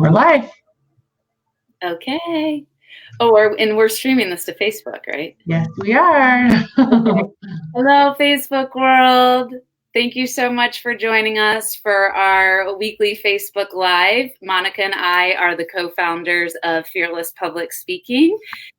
We're live. Okay. Oh, and we're streaming this to Facebook, right? Yes, we are. Okay. Hello, Facebook world. Thank you so much for joining us for our weekly Facebook Live. Monica and I are the co-founders of Fearless Public Speaking,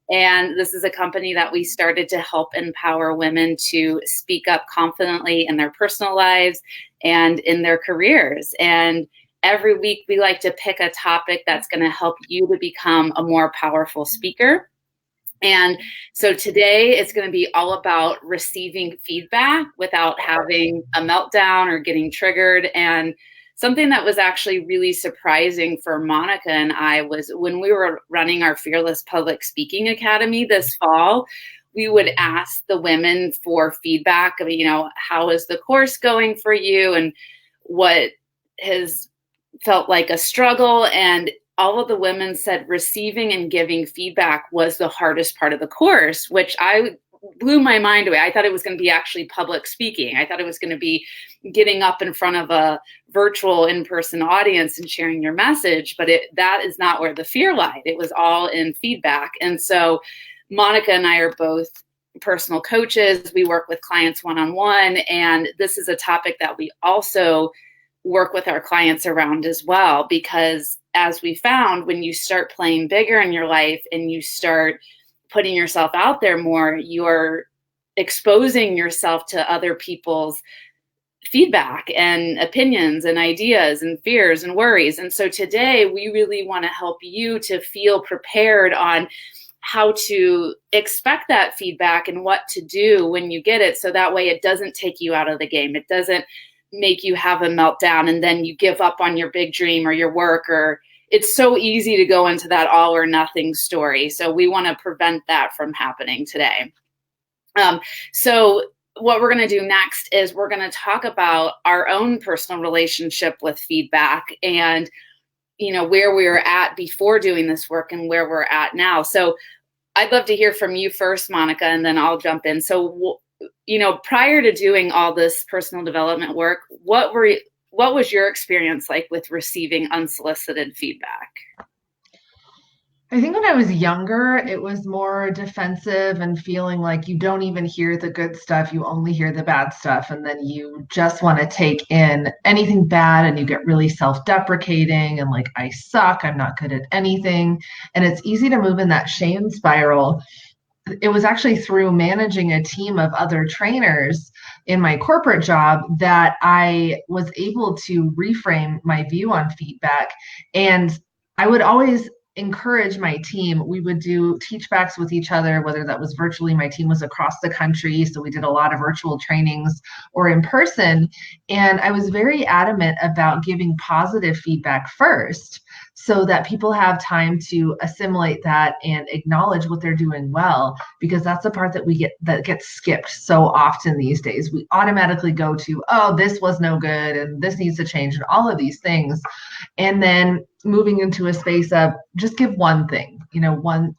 and this is a company that we started to help empower women to speak up confidently in their personal lives and in their careers. And every week we like to pick a topic that's going to help you to become a more powerful speaker. And so today it's going to be all about receiving feedback without having a meltdown or getting triggered. And something that was actually really surprising for Monica and I was when we were running our Fearless Public Speaking Academy this fall, we would ask the women for feedback of, how is the course going for you and what has felt like a struggle. And all of the women said receiving and giving feedback was the hardest part of the course, which I blew my mind away. I thought it was going to be actually public speaking. I thought it was going to be getting up in front of a virtual in-person audience and sharing your message, but that is not where the fear lied. It was all in feedback. And so Monica and I are both personal coaches. We work with clients one-on-one, and this is a topic that we also work with our clients around as well, because as we found, when you start playing bigger in your life and you start putting yourself out there more, you're exposing yourself to other people's feedback and opinions and ideas and fears and worries. And so today we really want to help you to feel prepared on how to expect that feedback and what to do when you get it, so that way it doesn't take you out of the game. It doesn't make you have a meltdown and then you give up on your big dream or your work, or it's so easy to go into that all or nothing story. So we want to prevent that from happening today. So what we're going to do next is we're going to talk about our own personal relationship with feedback and, where we were at before doing this work and where we're at now. So I'd love to hear from you first, Monica, and then I'll jump in. So prior to doing all this personal development work, what was your experience like with receiving unsolicited feedback? I think when I was younger, it was more defensive and feeling like you don't even hear the good stuff. You only hear the bad stuff. And then you just want to take in anything bad and you get really self-deprecating and like, I suck. I'm not good at anything. And it's easy to move in that shame spiral. It was actually through managing a team of other trainers in my corporate job that I was able to reframe my view on feedback. And I would always encourage my team. We would do teach backs with each other, whether that was virtually. My team was across the country, so we did a lot of virtual trainings or in person. And I was very adamant about giving positive feedback first, so that people have time to assimilate that and acknowledge what they're doing well, because that's the part that gets skipped so often these days. We automatically go to, oh, this was no good and this needs to change and all of these things. And then moving into a space of just give one thing,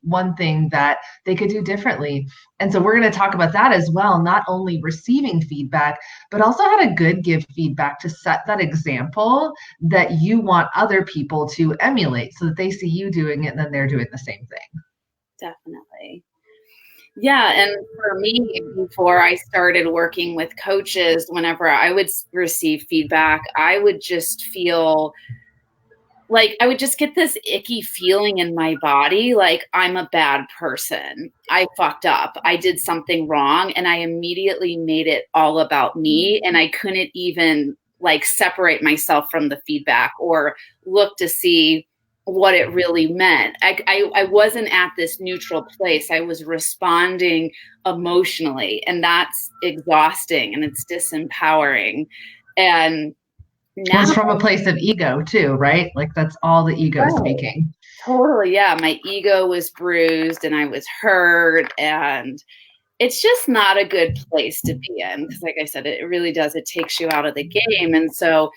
one thing that they could do differently. And so we're going to talk about that as well, not only receiving feedback, but also how to give feedback to set that example that you want other people to emulate, so that they see you doing it and then they're doing the same thing. Definitely. Yeah. And for me, before I started working with coaches, whenever I would receive feedback, I would just feel like I would just get this icky feeling in my body, like I'm a bad person. I fucked up. I did something wrong. And I immediately made it all about me. And I couldn't even separate myself from the feedback or look to see what it really meant. I wasn't at this neutral place. I was responding emotionally, and that's exhausting and it's disempowering. And now, it's from a place of ego too, right? Like that's all the ego speaking. Totally. Yeah. My ego was bruised and I was hurt, and it's just not a good place to be in. Because like I said, it really does. It takes you out of the game. And so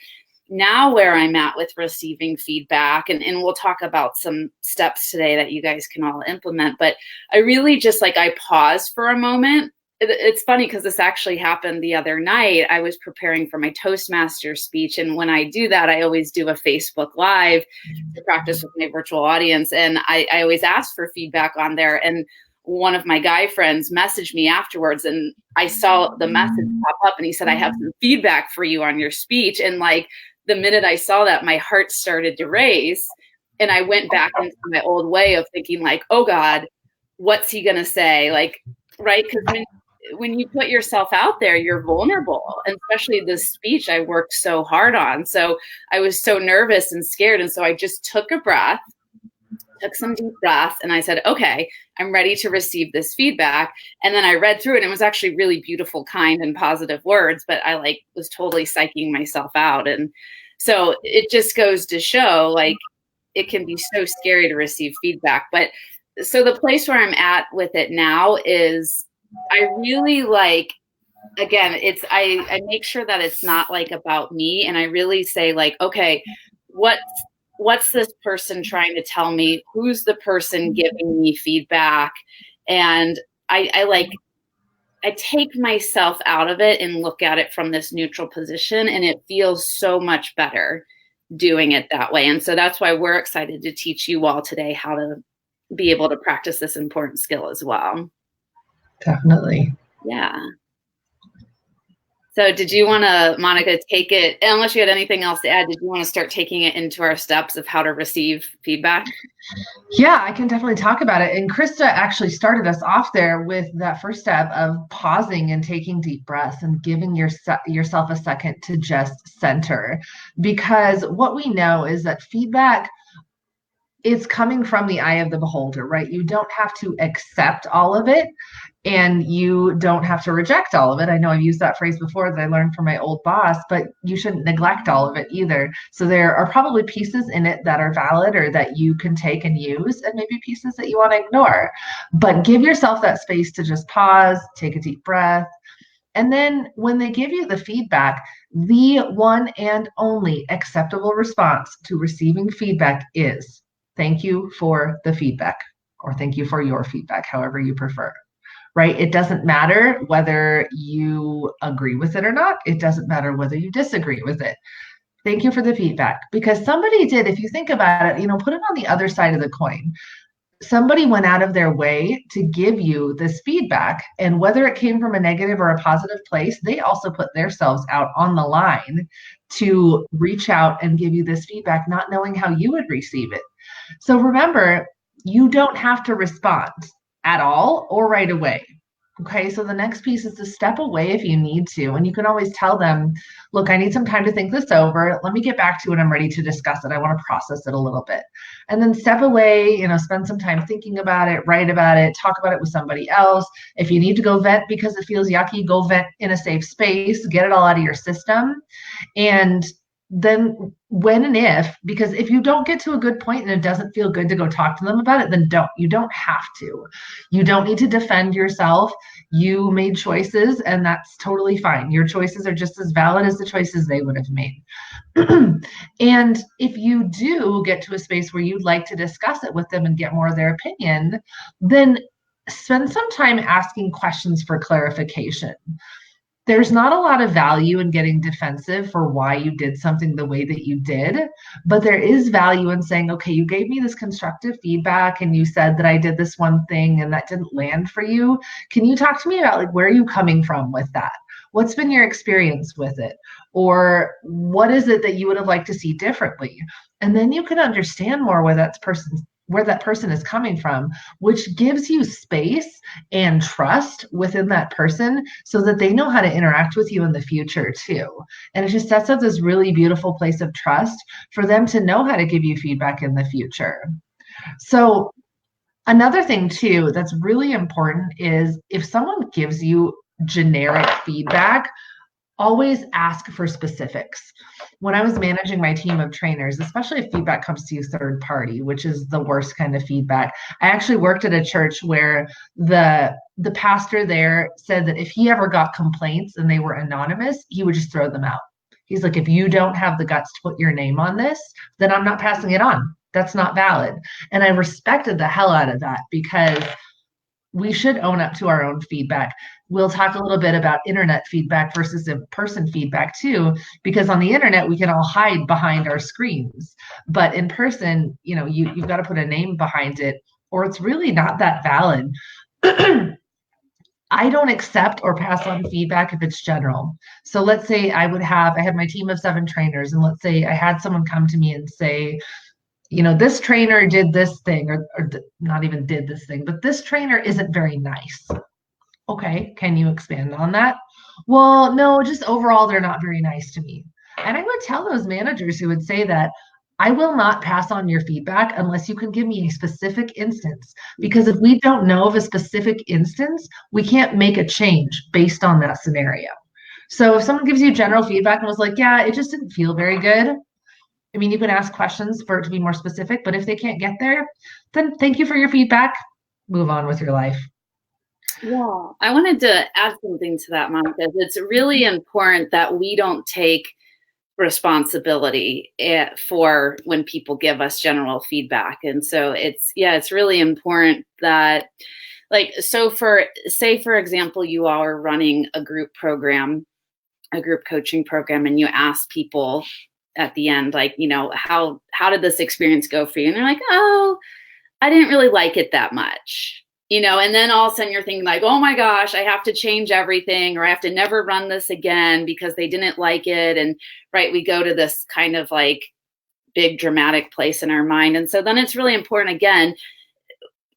now where I'm at with receiving feedback, and we'll talk about some steps today that you guys can all implement, but I really just I pause for a moment it's funny because this actually happened the other night. I was preparing for my Toastmaster speech. And when I do that, I always do a Facebook Live to practice with my virtual audience. And I always ask for feedback on there. And one of my guy friends messaged me afterwards, and I saw the message pop up, and he said, I have some feedback for you on your speech. And like the minute I saw that, my heart started to race. And I went back into my old way of thinking like, oh God, what's he going to say? Like, right? Because when you put yourself out there, you're vulnerable, and especially this speech I worked so hard on. So I was so nervous and scared. And so I just took a breath, took some deep breaths, and I said, okay, I'm ready to receive this feedback. And then I read through it, and it was actually really beautiful, kind, and positive words, but I like was totally psyching myself out. And so it just goes to show like it can be so scary to receive feedback. But so the place where I'm at with it now is I really like, again, I make sure that it's not like about me. And I really say like, okay, what's this person trying to tell me? Who's the person giving me feedback? And I take myself out of it and look at it from this neutral position. And it feels so much better doing it that way. And so that's why we're excited to teach you all today how to be able to practice this important skill as well. Definitely. Yeah. So did you want to, Monica, take it, unless you had anything else to add, did you want to start taking it into our steps of how to receive feedback? Yeah, I can definitely talk about it. And Krista actually started us off there with that first step of pausing and taking deep breaths and giving yourself a second to just center. Because what we know is that feedback is coming from the eye of the beholder, right? You don't have to accept all of it, and you don't have to reject all of it. I know I've used that phrase before that I learned from my old boss, but you shouldn't neglect all of it either. So there are probably pieces in it that are valid or that you can take and use, and maybe pieces that you want to ignore. But give yourself that space to just pause, take a deep breath. And then when they give you the feedback, the one and only acceptable response to receiving feedback is thank you for the feedback, or thank you for your feedback, however you prefer. Right? It doesn't matter whether you agree with it or not. It doesn't matter whether you disagree with it. Thank you for the feedback, because somebody did, if you think about it, put it on the other side of the coin. Somebody went out of their way to give you this feedback, and whether it came from a negative or a positive place, they also put themselves out on the line to reach out and give you this feedback, not knowing how you would receive it. So remember, you don't have to respond at all or right away. Okay, so the next piece is to step away if you need to. And you can always tell them, look, I need some time to think this over. Let me get back to it. I'm ready to discuss it. I want to process it a little bit. And then step away, spend some time thinking about it, write about it, talk about it with somebody else. If you need to go vent because it feels yucky, go vent in a safe space, get it all out of your system. And then when and if, because if you don't get to a good point and it doesn't feel good to go talk to them about it, then you don't have to. You don't need to defend yourself. You made choices, and that's totally fine. Your choices are just as valid as the choices they would have made. And if you do get to a space where you'd like to discuss it with them and get more of their opinion, then spend some time asking questions for clarification. There's not a lot of value in getting defensive for why you did something the way that you did, but there is value in saying, okay, you gave me this constructive feedback and you said that I did this one thing and that didn't land for you. Can you talk to me about where are you coming from with that? What's been your experience with it? Or what is it that you would have liked to see differently? And then you can understand more where that person is coming from, which gives you space and trust within that person so that they know how to interact with you in the future too. And it just sets up this really beautiful place of trust for them to know how to give you feedback in the future. So another thing too that's really important is if someone gives you generic feedback, always ask for specifics. When I was managing my team of trainers, especially if feedback comes to you third party, which is the worst kind of feedback. I actually worked at a church where the pastor there said that if he ever got complaints and they were anonymous, he would just throw them out. He's like, if you don't have the guts to put your name on this, then I'm not passing it on. That's not valid. And I respected the hell out of that, because we should own up to our own feedback. We'll talk a little bit about internet feedback versus in-person feedback too, because on the internet, we can all hide behind our screens. But in person, you've got to put a name behind it, or it's really not that valid. I don't accept or pass on feedback if it's general. So let's say I had my team of 7 trainers, and let's say I had someone come to me and say, this trainer did this thing, or not even did this thing, but this trainer isn't very nice. Okay, can you expand on that? Well, no, just overall, they're not very nice to me. And I would tell those managers who would say that, I will not pass on your feedback unless you can give me a specific instance. Because if we don't know of a specific instance, we can't make a change based on that scenario. So if someone gives you general feedback and was like, yeah, it just didn't feel very good. I mean, you can ask questions for it to be more specific, but if they can't get there, then thank you for your feedback. Move on with your life. Yeah, I wanted to add something to that, Monica. It's really important that we don't take responsibility for when people give us general feedback. And so it's really important that, for example, you all are running a group program, a group coaching program, and you ask people at the end, how did this experience go for you? And they're like, oh, I didn't really like it that much. And then all of a sudden you're thinking like, oh my gosh, I have to change everything, or I have to never run this again because they didn't like it. And right, we go to this kind of like big dramatic place in our mind. And so then it's really important, again,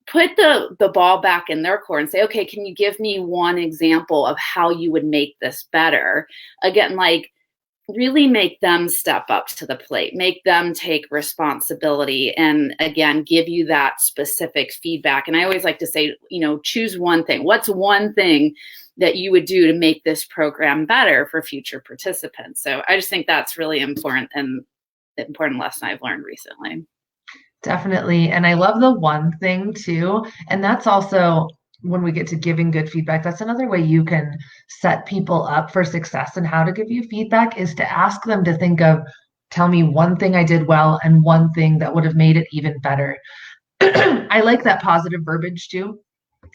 put the ball back in their court and say, okay, can you give me one example of how you would make this better? Again, really make them step up to the plate, make them take responsibility, and again, give you that specific feedback. And I always like to say, choose one thing. What's one thing that you would do to make this program better for future participants? So I just think that's really important, and an important lesson I've learned recently. Definitely. And I love the one thing too. And that's also when we get to giving good feedback, that's another way you can set people up for success and how to give you feedback is to ask them to think of, tell me one thing I did well and one thing that would have made it even better. I like that positive verbiage too.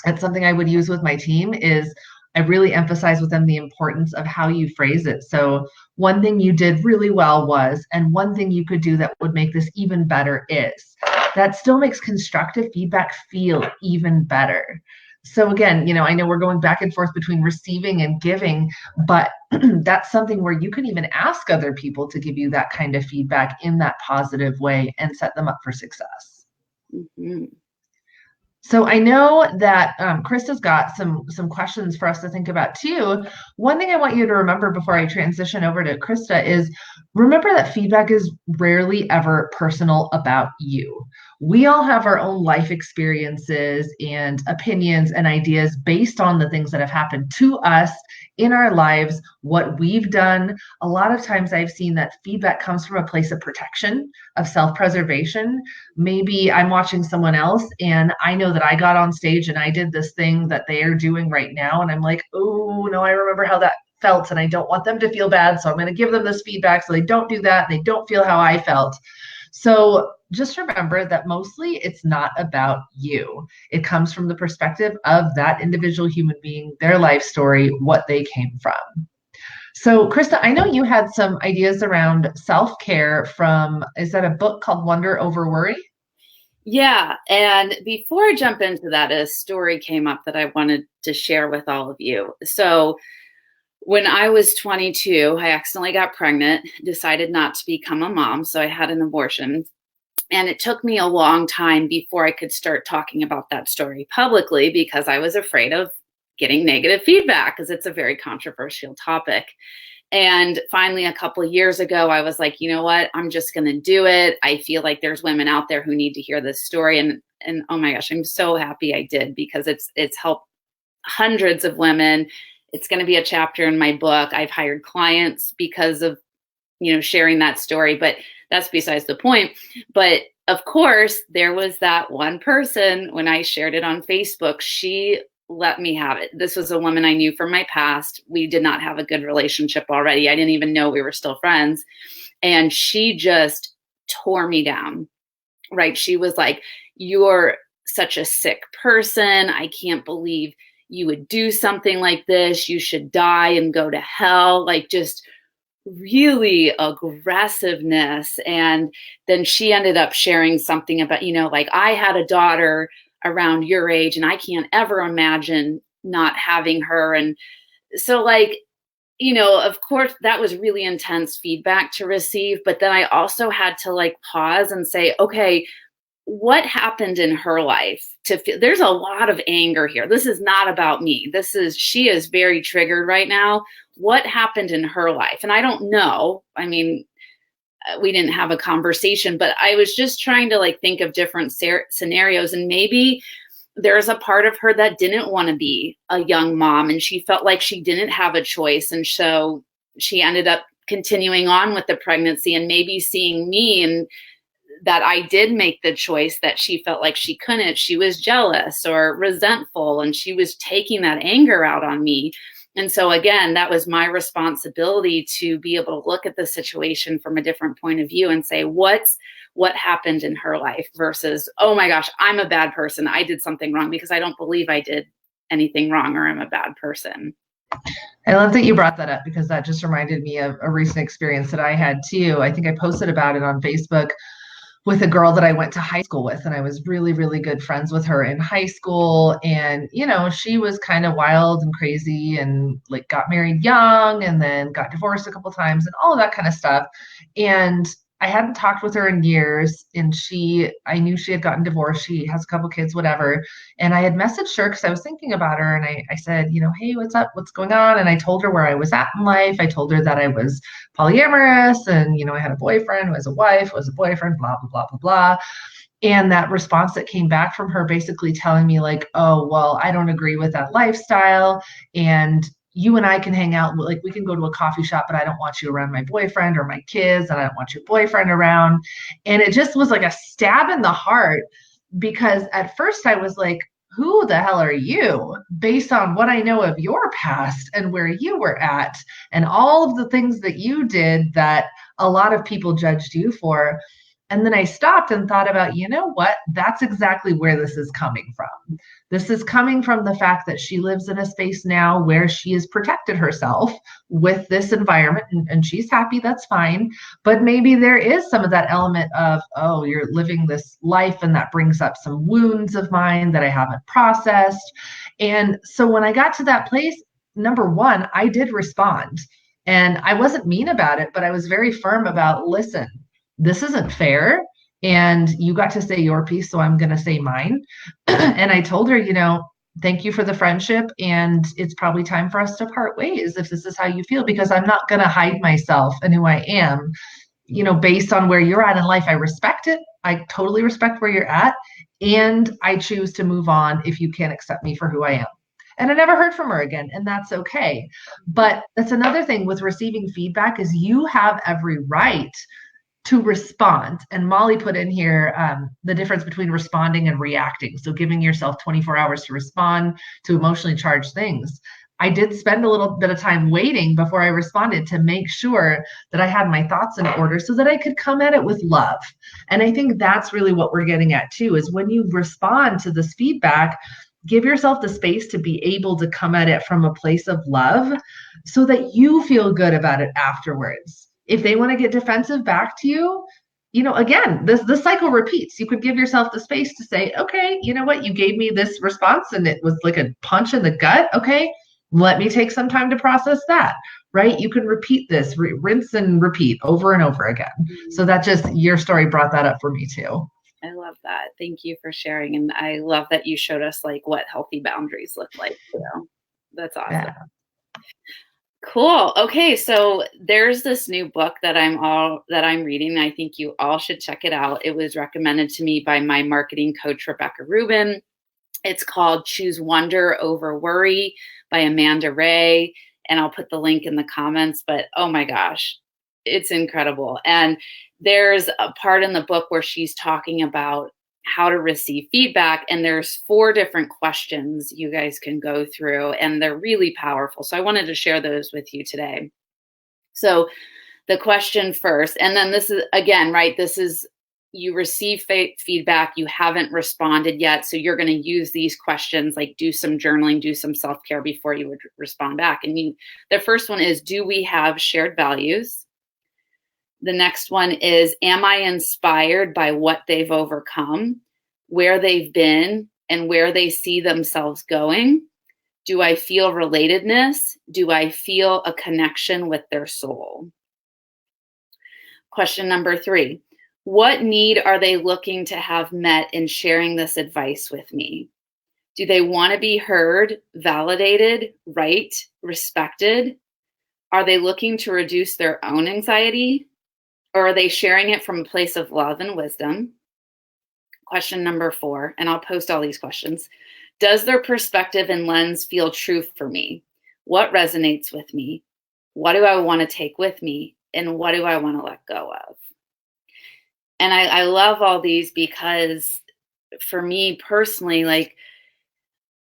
That's something I would use with my team is I really emphasize with them the importance of how you phrase it. So one thing you did really well was, and one thing you could do that would make this even better is. That still makes constructive feedback feel even better. So again, I know we're going back and forth between receiving and giving, but that's something where you can even ask other people to give you that kind of feedback in that positive way and set them up for success. Mm-hmm. So I know that Krista's got some questions for us to think about too. One thing I want you to remember before I transition over to Krista is remember that feedback is rarely ever personal about you. We all have our own life experiences and opinions and ideas based on the things that have happened to us in our lives, what we've done. A lot of times I've seen that feedback comes from a place of protection, of self-preservation. Maybe I'm watching someone else and I know that I got on stage and I did this thing that they are doing right now. And I'm like, oh no, I remember how that felt and I don't want them to feel bad. So I'm going to give them this feedback so they don't do that. And they don't feel how I felt. So just remember that mostly it's not about you. It comes from the perspective of that individual human being, their life story, what they came from. So Krista, I know you had some ideas around self-care from, is that a book called Wonder Over Worry? Yeah. And before I jump into that, a story came up that I wanted to share with all of you. So when I was 22, I accidentally got pregnant, decided not to become a mom. So I had an abortion. And it took me a long time before I could start talking about that story publicly because I was afraid of getting negative feedback because it's a very controversial topic. And finally, a couple of years ago, I was like, you know what? I'm just going to do it. I feel like there's women out there who need to hear this story. And oh my gosh, I'm so happy I did because it's helped hundreds of women. It's going to be a chapter in my book. I've hired clients because of, sharing that story, but that's besides the point. But of course, there was that one person when I shared it on Facebook, she let me have it. This was a woman I knew from my past. We did not have a good relationship already. I didn't even know we were still friends. And she just tore me down, right? She was like, you're such a sick person. I can't believe you would do something like this. You should die and go to hell. Like, just really aggressiveness. And then she ended up sharing something about, like, I had a daughter around your age and I can't ever imagine not having her. And so, like, of course that was really intense feedback to receive, but then I also had to like pause and say, okay, what happened in her life to feel? There's a lot of anger here. This is not about me. She is very triggered right now. What happened in her life? And I don't know. I mean, we didn't have a conversation, but I was just trying to like think of different scenarios, and maybe there's a part of her that didn't want to be a young mom and she felt like she didn't have a choice. And so she ended up continuing on with the pregnancy, and maybe seeing me and that I did make the choice that she felt like she couldn't. She was jealous or resentful, and she was taking that anger out on me. And so again, that was my responsibility to be able to look at the situation from a different point of view and say, what happened in her life versus, oh my gosh, I'm a bad person. I did something wrong, because I don't believe I did anything wrong or I'm a bad person. I love that you brought that up, because that just reminded me of a recent experience that I had too. I think I posted about it on Facebook with a girl that I went to high school with, and I was really, really good friends with her in high school. And, she was kind of wild and crazy and like got married young and then got divorced a couple times and all of that kind of stuff. And I hadn't talked with her in years, and I knew she had gotten divorced. She has a couple kids, whatever. And I had messaged her because I was thinking about her, and I said, hey, what's up? What's going on? And I told her where I was at in life. I told her that I was polyamorous, and, I had a boyfriend who was a wife, who was a boyfriend, blah, blah, blah, blah, blah. And that response that came back from her basically telling me like, oh, well, I don't agree with that lifestyle. And you and I can hang out, like we can go to a coffee shop, but I don't want you around my boyfriend or my kids, and I don't want your boyfriend around. And it just was like a stab in the heart, because at first I was like, who the hell are you, based on what I know of your past and where you were at and all of the things that you did that a lot of people judged you for. And then I stopped and thought about, what? That's exactly where this is coming from. This is coming from the fact that she lives in a space now where she has protected herself with this environment, and she's happy, that's fine. But maybe there is some of that element of, oh, you're living this life, and that brings up some wounds of mine that I haven't processed. And so when I got to that place, number one, I did respond. And I wasn't mean about it, but I was very firm about, listen, this isn't fair. And you got to say your piece, so I'm going to say mine. And I told her, thank you for the friendship. And it's probably time for us to part ways if this is how you feel, because I'm not going to hide myself and who I am, based on where you're at in life. I respect it. I totally respect where you're at. And I choose to move on if you can't accept me for who I am. And I never heard from her again, and that's okay. But that's another thing with receiving feedback, is you have every right to respond. And Molly put in here the difference between responding and reacting. So giving yourself 24 hours to respond to emotionally charged things. I did spend a little bit of time waiting before I responded to make sure that I had my thoughts in order so that I could come at it with love. And I think that's really what we're getting at too, is when you respond to this feedback, give yourself the space to be able to come at it from a place of love so that you feel good about it afterwards. If they want to get defensive back to you, again, this cycle repeats. You could give yourself the space to say, okay, you know what? You gave me this response and it was like a punch in the gut. Okay, let me take some time to process that, right? You can repeat this, rinse and repeat over and over again. So that just, your story brought that up for me too. I love that. Thank you for sharing. And I love that you showed us like what healthy boundaries look like. That's awesome. Yeah. Cool. Okay, so there's this new book that I'm reading. I think you all should check it out. It was recommended to me by my marketing coach, Rebecca Rubin. It's called Choose Wonder Over Worry by Amanda Ray. And I'll put the link in the comments, but oh my gosh, it's incredible. And there's a part in the book where she's talking about how to receive feedback. And there's 4 different questions you guys can go through, and they're really powerful. So I wanted to share those with you today. So the question first, and then this is, again, right, this is you receive feedback, you haven't responded yet. So you're going to use these questions, like do some journaling, do some self-care before you would respond back. And the first one is, do we have shared values? The next one is, am I inspired by what they've overcome, where they've been, and where they see themselves going? Do I feel relatedness? Do I feel a connection with their soul? Question number 3. What need are they looking to have met in sharing this advice with me? Do they want to be heard, validated, right, respected? Are they looking to reduce their own anxiety? Or are they sharing it from a place of love and wisdom? Question number 4, and I'll post all these questions. Does their perspective and lens feel true for me? What resonates with me? What do I want to take with me? And what do I want to let go of? And I love all these because for me personally, like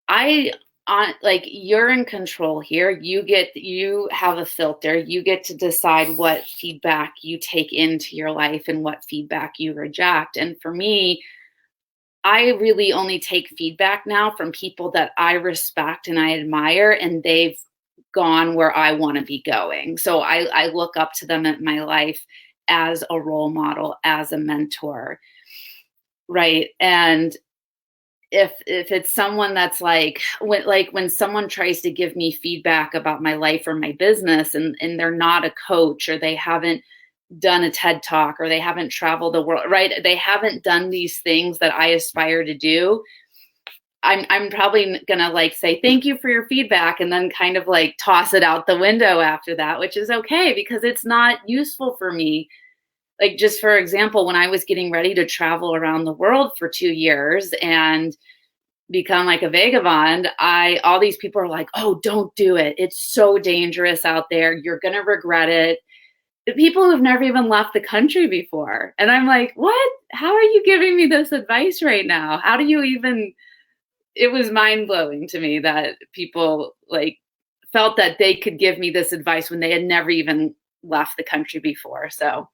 you're in control here. You have a filter. You get to decide what feedback you take into your life and what feedback you reject. And for me, I really only take feedback now from people that I respect and I admire, and they've gone where I want to be going. So I look up to them in my life as a role model, as a mentor, right? And if it's someone that's when someone tries to give me feedback about my life or my business, and they're not a coach, or they haven't done a TED Talk, or they haven't traveled the world, right? They haven't done these things that I aspire to do. I'm probably gonna say thank you for your feedback and then kind of toss it out the window after that, which is okay because it's not useful for me. Like, just for example, when I was getting ready to travel around the world for 2 years and become like a vagabond, all these people are like, oh, don't do it. It's so dangerous out there. You're gonna regret it. The people who've never even left the country before. And I'm like, what? How are you giving me this advice right now? How do you even... It was mind-blowing to me that people felt that they could give me this advice when they had never even left the country before. So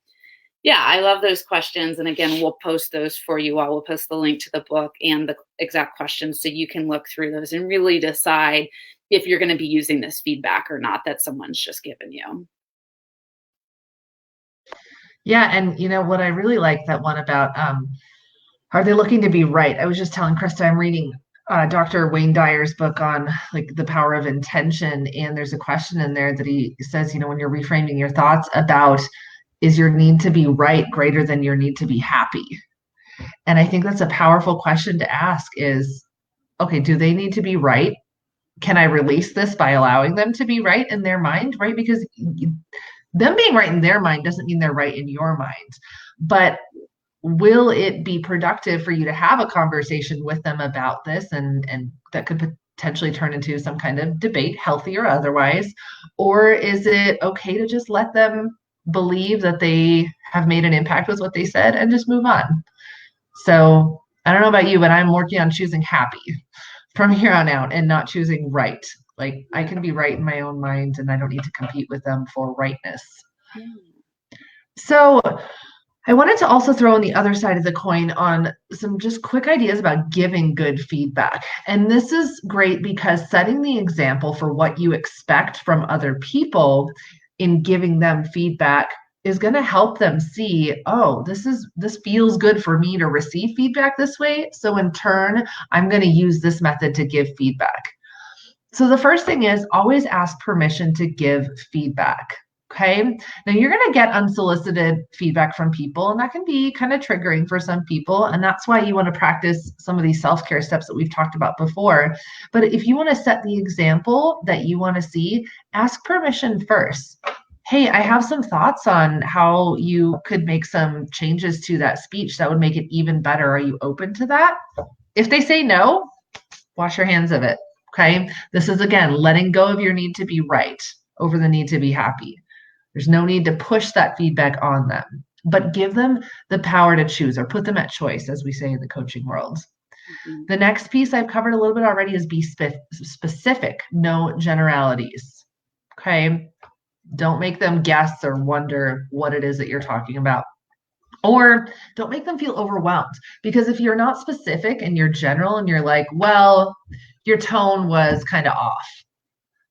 yeah, I love those questions. And again, we'll post those for you all. We'll post the link to the book and the exact questions so you can look through those and really decide if you're going to be using this feedback or not that someone's just given you. Yeah. And what I really like that one about, are they looking to be right? I was just telling Krista, I'm reading Dr. Wayne Dyer's book on the power of intention. And there's a question in there that he says, when you're reframing your thoughts about, is your need to be right greater than your need to be happy? And I think that's a powerful question to ask is, okay, do they need to be right? Can I release this by allowing them to be right in their mind, right? Because them being right in their mind doesn't mean they're right in your mind. But will it be productive for you to have a conversation with them about this, and that could potentially turn into some kind of debate, healthy or otherwise? Or is it okay to just let them believe that they have made an impact with what they said and just move on? So I don't know about you, but I'm working on choosing happy from here on out and not choosing right. I can be right in my own mind and I don't need to compete with them for rightness. So I wanted to also throw on the other side of the coin on some just quick ideas about giving good feedback. And this is great because setting the example for what you expect from other people in giving them feedback is going to help them see, oh, this feels good for me to receive feedback this way. So in turn, I'm going to use this method to give feedback. So the first thing is always ask permission to give feedback. Okay. Now you're going to get unsolicited feedback from people, and that can be kind of triggering for some people. And that's why you want to practice some of these self-care steps that we've talked about before. But if you want to set the example that you want to see, ask permission first. Hey, I have some thoughts on how you could make some changes to that speech that would make it even better. Are you open to that? If they say no, wash your hands of it. Okay. This is, again, letting go of your need to be right over the need to be happy. There's no need to push that feedback on them, but give them the power to choose, or put them at choice, as we say in the coaching world. Mm-hmm. The next piece I've covered a little bit already is be specific, no generalities. Okay. Don't make them guess or wonder what it is that you're talking about. Or don't make them feel overwhelmed. Because if you're not specific and you're general and you're like, well, your tone was kind of off,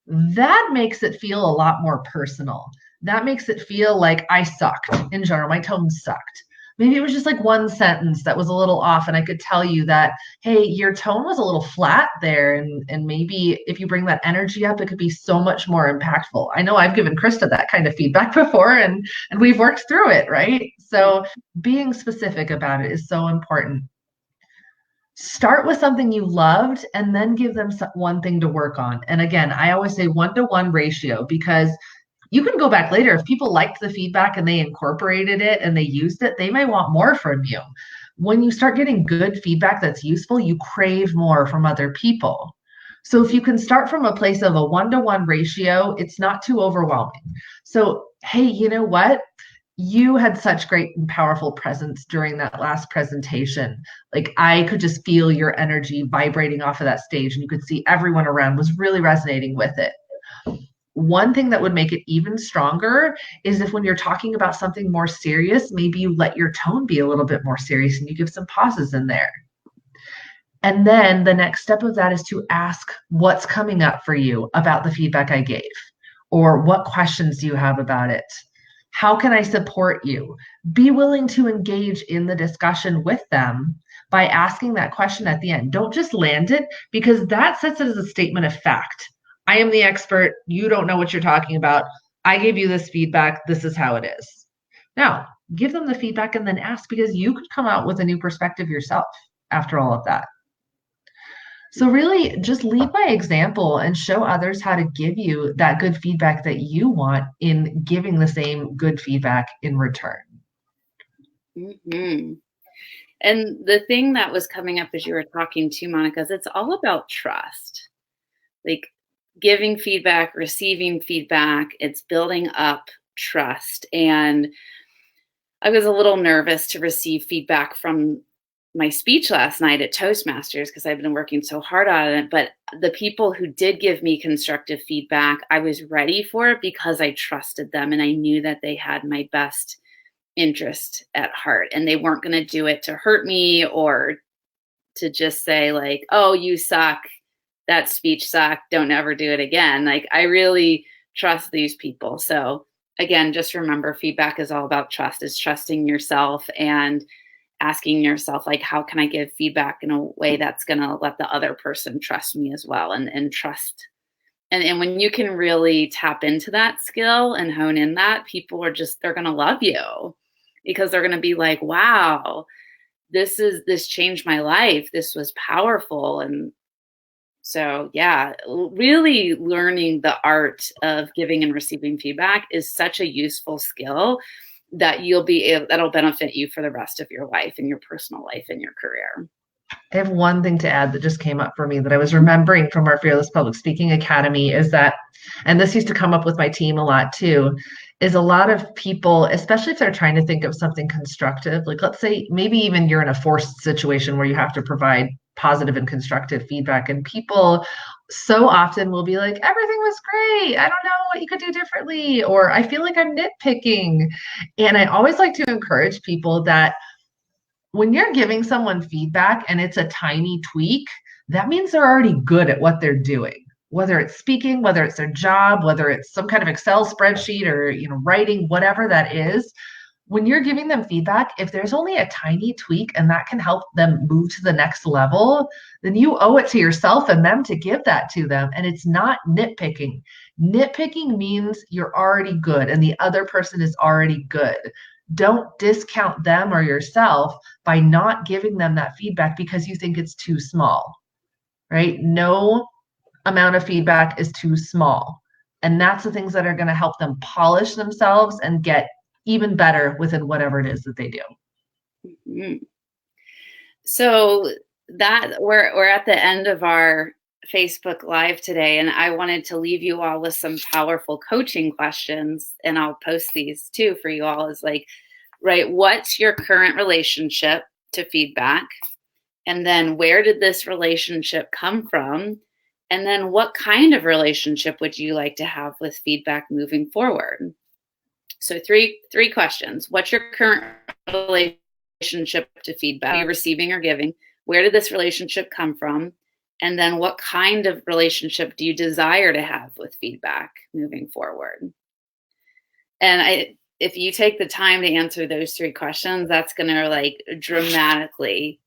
that makes it feel a lot more personal. That makes it feel like I sucked in general. My tone sucked. Maybe it was just like one sentence that was a little off, and I could tell you that, hey, your tone was a little flat there. And maybe if you bring that energy up, it could be so much more impactful. I know I've given Krista that kind of feedback before, and we've worked through it, right? So being specific about it is so important. Start with something you loved and then give them one thing to work on. And again, I always say 1-to-1 ratio, because you can go back later. If people liked the feedback and they incorporated it and they used it, they may want more from you. When you start getting good feedback that's useful, you crave more from other people. So if you can start from a place of a 1-to-1 ratio, it's not too overwhelming. So, hey, you know what? You had such great and powerful presence during that last presentation. Like, I could just feel your energy vibrating off of that stage, and you could see everyone around was really resonating with it. One thing that would make it even stronger is if, when you're talking about something more serious, maybe you let your tone be a little bit more serious and you give some pauses in there. And then the next step of that is to ask what's coming up for you about the feedback I gave, or what questions do you have about it? How can I support you? Be willing to engage in the discussion with them by asking that question at the end. Don't just land it, because that sets it as a statement of fact. I am the expert. You don't know what you're talking about. I gave you this feedback. This is how it is. Now, give them the feedback and then ask, because you could come out with a new perspective yourself after all of that. So really just lead by example and show others how to give you that good feedback that you want in giving the same good feedback in return. Mm-hmm. And the thing that was coming up as you were talking to Monica is it's all about trust. Like giving feedback, receiving feedback, it's building up trust. And I was a little nervous to receive feedback from my speech last night at Toastmasters because I've been working so hard on it. But the people who did give me constructive feedback, I was ready for it because I trusted them and I knew that they had my best interest at heart and they weren't going to do it to hurt me or to just say like, oh, you suck. That speech sucked. Don't ever do it again. Like I really trust these people. So again, just remember feedback is all about trust. It's trusting yourself and asking yourself, like, how can I give feedback in a way that's going to let the other person trust me as well and trust. And when you can really tap into that skill and hone in that, people are just, they're going to love you because they're going to be like, wow, this changed my life. This was powerful. And so, yeah, really learning the art of giving and receiving feedback is such a useful skill that that'll benefit you for the rest of your life and your personal life and your career. I have one thing to add that just came up for me that I was remembering from our Fearless Public Speaking Academy is that, and this used to come up with my team a lot too, is a lot of people, especially if they're trying to think of something constructive, like let's say maybe even you're in a forced situation where you have to provide positive and constructive feedback, and people so often will be like, everything was great. I don't know what you could do differently, or I feel like I'm nitpicking. And I always like to encourage people that when you're giving someone feedback and it's a tiny tweak, that means they're already good at what they're doing. Whether it's speaking, whether it's their job, whether it's some kind of Excel spreadsheet or writing, whatever that is, when you're giving them feedback, if there's only a tiny tweak and that can help them move to the next level, then you owe it to yourself and them to give that to them. And it's not nitpicking. Nitpicking means you're already good and the other person is already good. Don't discount them or yourself by not giving them that feedback because you think it's too small, right? No amount of feedback is too small. And that's the things that are going to help them polish themselves and get even better within whatever it is that they do. Mm-hmm. So that we're at the end of our Facebook Live today, and I wanted to leave you all with some powerful coaching questions, and I'll post these too for you all. Is like, right, what's your current relationship to feedback? And then where did this relationship come from? And then what kind of relationship would you like to have with feedback moving forward? So three questions. What's your current relationship to feedback? Are you receiving or giving? Where did this relationship come from? And then what kind of relationship do you desire to have with feedback moving forward? And if you take the time to answer those three questions, that's going to like dramatically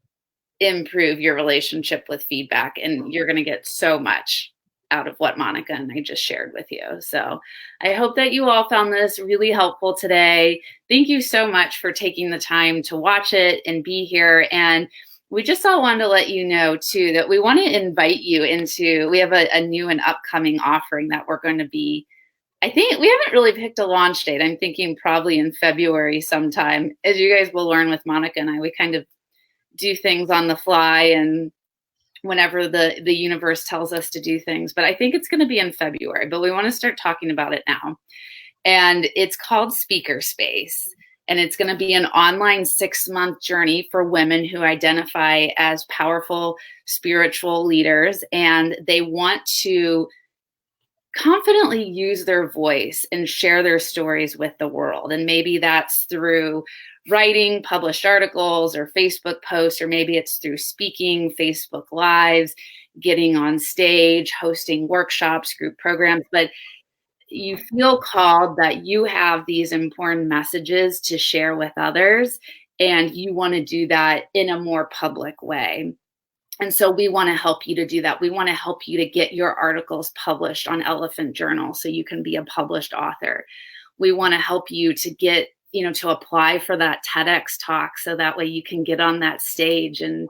improve your relationship with feedback, and you're going to get so much out of what Monica and I just shared with you. So I hope that you all found this really helpful today. Thank you so much for taking the time to watch it and be here. And we just all wanted to let you know too that we want to invite you into, we have a new and upcoming offering that we're going to be, I think we haven't really picked a launch date. I'm thinking probably in February sometime. As you guys will learn with Monica and I, we kind of do things on the fly and whenever the universe tells us to do things. But I think it's going to be in February, but we want to start talking about it now. And it's called Speaker Space. And it's going to be an online 6-month journey for women who identify as powerful spiritual leaders. And they want to confidently use their voice and share their stories with the world. And maybe that's through writing published articles or Facebook posts, or maybe it's through speaking, Facebook Lives, getting on stage, hosting workshops, group programs. But you feel called that you have these important messages to share with others, and you want to do that in a more public way. And so we want to help you to do that. We want to help you to get your articles published on Elephant Journal so you can be a published author. We want to help you to get, to apply for that TEDx talk so that way you can get on that stage and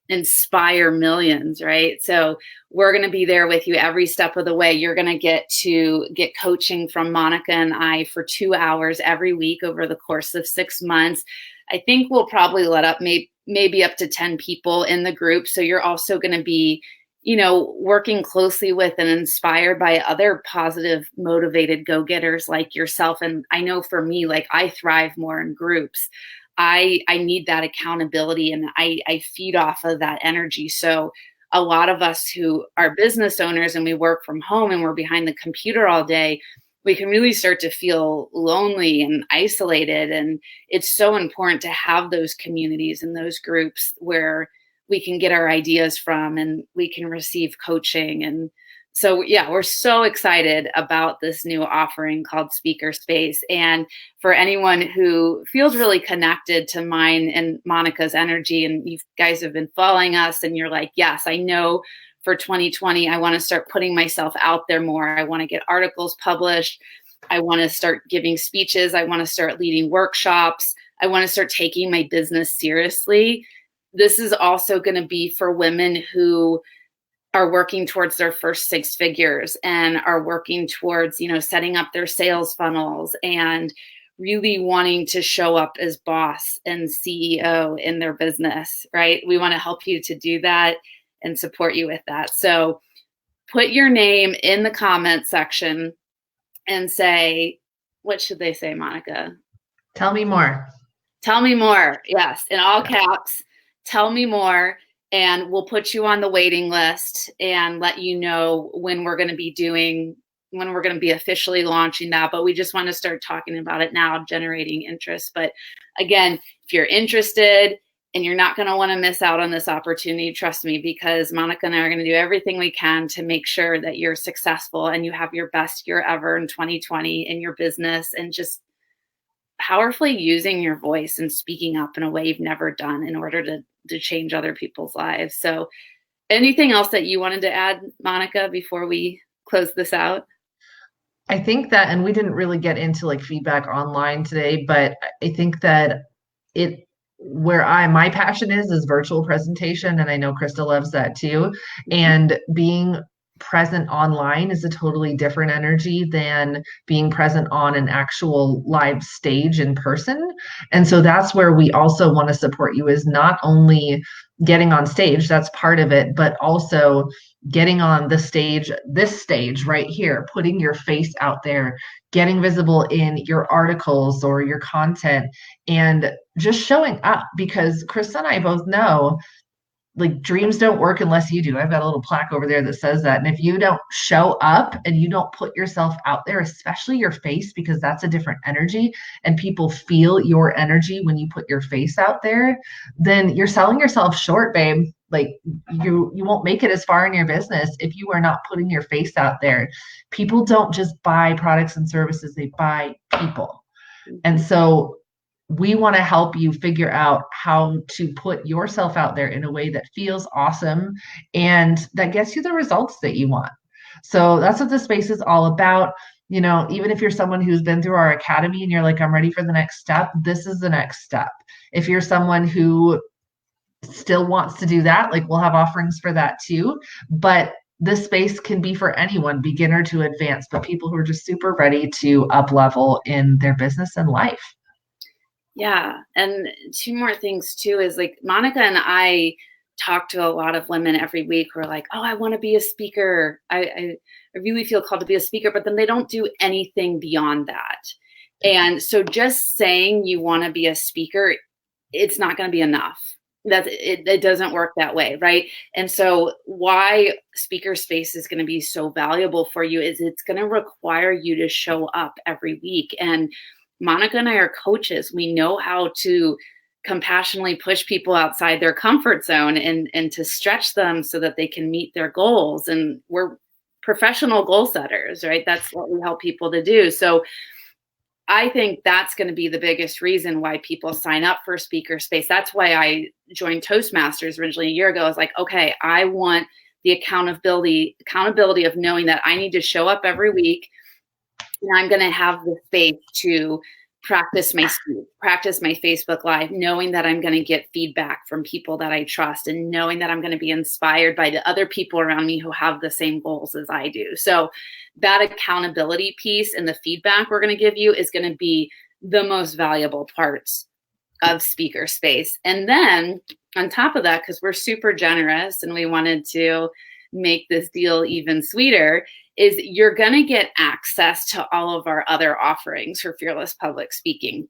inspire millions, right? So we're going to be there with you every step of the way. You're going to get coaching from Monica and I for 2 hours every week over the course of 6 months. I think we'll probably let up maybe up to 10 people in the group. So you're also going to be, working closely with and inspired by other positive, motivated go-getters like yourself. And I know for me, like I thrive more in groups. I need that accountability, and I feed off of that energy. So a lot of us who are business owners and we work from home and we're behind the computer all day, we can really start to feel lonely and isolated. And it's so important to have those communities and those groups where we can get our ideas from and we can receive coaching. And so, yeah, we're so excited about this new offering called Speaker Space. And for anyone who feels really connected to mine and Monica's energy, and you guys have been following us and you're like, yes, I know for 2020, I want to start putting myself out there more. I want to get articles published. I want to start giving speeches. I want to start leading workshops. I want to start taking my business seriously. This is also going to be for women who are working towards their first 6 figures and are working towards, setting up their sales funnels and really wanting to show up as boss and CEO in their business, right? We want to help you to do that and support you with that. So put your name in the comment section and say, what should they say, Monica? Tell me more. Tell me more. Yes, in all caps. Tell me more, and we'll put you on the waiting list and let you know when we're going to be officially launching that. But we just want to start talking about it now, generating interest. But again, if you're interested and you're not going to want to miss out on this opportunity, trust me, because Monica and I are going to do everything we can to make sure that you're successful and you have your best year ever in 2020 in your business, and just powerfully using your voice and speaking up in a way you've never done in order to change other people's lives. So anything else that you wanted to add, Monica, before we close this out? I think that, and we didn't really get into like feedback online today, but I think that my passion is virtual presentation. And I know Krista loves that too. And being present online is a totally different energy than being present on an actual live stage in person. And so that's where we also want to support you, is not only getting on stage, that's part of it, but also getting on this stage right here, putting your face out there, getting visible in your articles or your content, and just showing up. Because Krista and I both know like dreams don't work unless you do. I've got a little plaque over there that says that. And if you don't show up and you don't put yourself out there, especially your face, because that's a different energy and people feel your energy when you put your face out there, then you're selling yourself short, babe. Like you won't make it as far in your business if you are not putting your face out there. People don't just buy products and services, they buy people. And so we want to help you figure out how to put yourself out there in a way that feels awesome and that gets you the results that you want. So that's what the space is all about. You know, even if you're someone who's been through our academy and you're like, I'm ready for the next step, this is the next step. If you're someone who still wants to do that, like we'll have offerings for that too. But this space can be for anyone, beginner to advanced, but people who are just super ready to up level in their business and life. Yeah. And two more things too is like Monica and I talk to a lot of women every week who are like, oh, I want to be a speaker. I really feel called to be a speaker, but then they don't do anything beyond that. And so just saying you want to be a speaker, it's not going to be enough. It doesn't work that way, right? And so why speaker space is going to be so valuable for you is it's going to require you to show up every week. And Monica and I are coaches. We know how to compassionately push people outside their comfort zone and to stretch them so that they can meet their goals. And we're professional goal setters, right? That's what we help people to do. So I think that's going to be the biggest reason why people sign up for speaker space. That's why I joined Toastmasters originally a year ago. I was like, okay, I want the accountability of knowing that I need to show up every week and I'm going to have the space to practice my speech, practice my Facebook Live, knowing that I'm going to get feedback from people that I trust and knowing that I'm going to be inspired by the other people around me who have the same goals as I do. So that accountability piece and the feedback we're going to give you is going to be the most valuable parts of speaker space. And then on top of that, because we're super generous and we wanted to make this deal even sweeter, is you're going to get access to all of our other offerings for Fearless Public Speaking.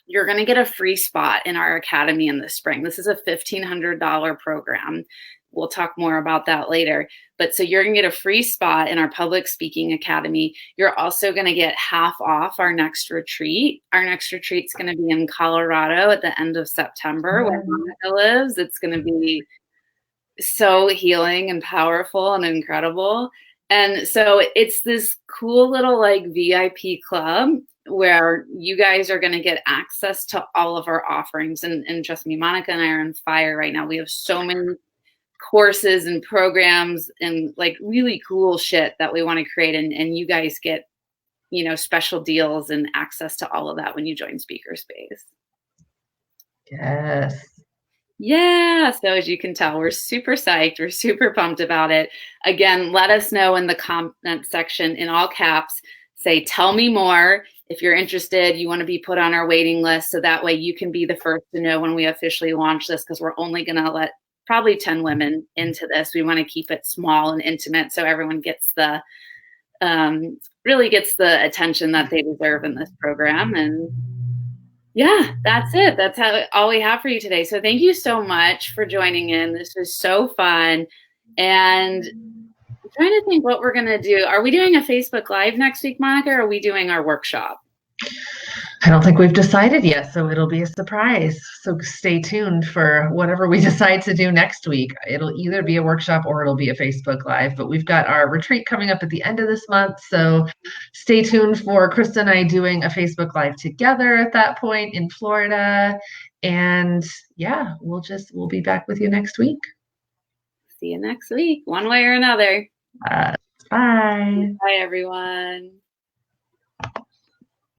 You're going to get a free spot in our academy in the spring. This is a $1,500 program. We'll talk more about that later. But so you're going to get a free spot in our public speaking academy. You're also going to get half off our next retreat. Our next retreat's going to be in Colorado at the end of September where Monica lives. It's going to be so healing and powerful and incredible. And so it's this cool little like VIP club where you guys are going to get access to all of our offerings. And trust me, Monica and I are on fire right now. We have so many courses and programs and like really cool shit that we want to create. And you guys get, you know, special deals and access to all of that when you join Speaker Space. Yes. Yeah. So as you can tell, we're super psyched. We're super pumped about it. Again, let us know in the comment section in all caps, say, tell me more. If you're interested, you want to be put on our waiting list. So that way you can be the first to know when we officially launch this, because we're only going to let probably 10 women into this. We want to keep it small and intimate so everyone gets the, really gets the attention that they deserve in this program. And yeah, that's it. That's all we have for you today. So thank you so much for joining in. This was so fun. And I'm trying to think what we're going to do. Are we doing a Facebook Live next week, Monica, or are we doing our workshop? I don't think we've decided yet, so it'll be a surprise. So stay tuned for whatever we decide to do next week. It'll either be a workshop or it'll be a Facebook Live, but we've got our retreat coming up at the end of this month. So stay tuned for Krista and I doing a Facebook Live together at that point in Florida. And yeah, we'll be back with you next week. See you next week, one way or another. Bye. Bye, everyone.